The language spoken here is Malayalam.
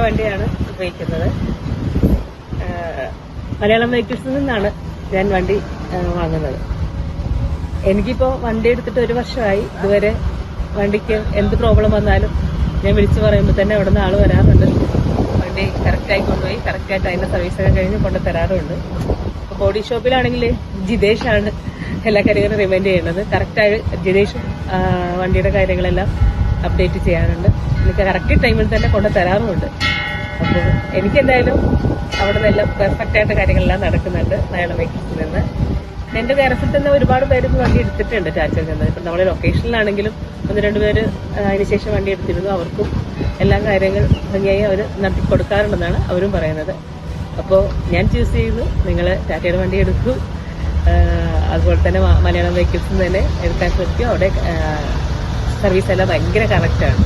വണ്ടിയാണ് ഉപയോഗിക്കുന്നത്. മലയാളം വെഹിക്കിൾസിൽ നിന്നാണ് ഞാൻ വണ്ടി വാങ്ങുന്നത്. എനിക്കിപ്പോൾ വണ്ടി എടുത്തിട്ട് 1 വർഷമായി. ഇതുവരെ വണ്ടിക്ക് എന്ത് പ്രോബ്ലം വന്നാലും ഞാൻ വിളിച്ചു പറയുമ്പോൾ തന്നെ അവിടെ നിന്ന് ആൾ വരാറുണ്ട്. വണ്ടി കറക്റ്റായി കൊണ്ടുപോയി കറക്റ്റായിട്ട് അതിൻ്റെ സർവീസൊക്കെ കഴിഞ്ഞ് കൊണ്ട് തരാറുണ്ട്. ഇപ്പോൾ ബോഡി ഷോപ്പിലാണെങ്കിൽ ജിതേഷാണ് എല്ലാ കാര്യങ്ങളും റിമൈൻഡ് ചെയ്യുന്നത്. കറക്റ്റായി ജിതേഷും വണ്ടിയുടെ കാര്യങ്ങളെല്ലാം അപ്ഡേറ്റ് ചെയ്യാറുണ്ട്. എനിക്ക് കറക്റ്റ് ടൈമിൽ തന്നെ കൊണ്ട് തരാറുമുണ്ട്. അപ്പോൾ എനിക്കെന്തായാലും അവിടെ നിന്നെല്ലാം പെർഫെക്റ്റായിട്ട് കാര്യങ്ങളെല്ലാം നടക്കുന്നുണ്ട് മലയാളം വെഹിക്കിൾസിൽ നിന്ന്. എൻ്റെ കേരളത്തിൽ തന്നെ ഒരുപാട് പേര് വണ്ടി എടുത്തിട്ടുണ്ട് ടാറ്റയിൽ നിന്ന്. ഇപ്പം നമ്മളെ ലൊക്കേഷനിലാണെങ്കിലും 1-2 പേര് അതിനുശേഷം വണ്ടി എടുത്തിരുന്നു. അവർക്കും എല്ലാ കാര്യങ്ങൾ ഭംഗിയായി അവർ നടത്തി കൊടുക്കാറുണ്ടെന്നാണ് അവരും പറയുന്നത്. അപ്പോൾ ഞാൻ ചൂസ് ചെയ്തു നിങ്ങൾ ടാറ്റയുടെ വണ്ടി എടുക്കൂ. അതുപോലെ തന്നെ മലയാളം വെഹിക്കിൾസിൽ നിന്ന് തന്നെ എടുക്കാൻ ശ്രമിക്കും. അവിടെ സർവീസ് എല്ലാം ഭയങ്കര കറക്റ്റാണ്.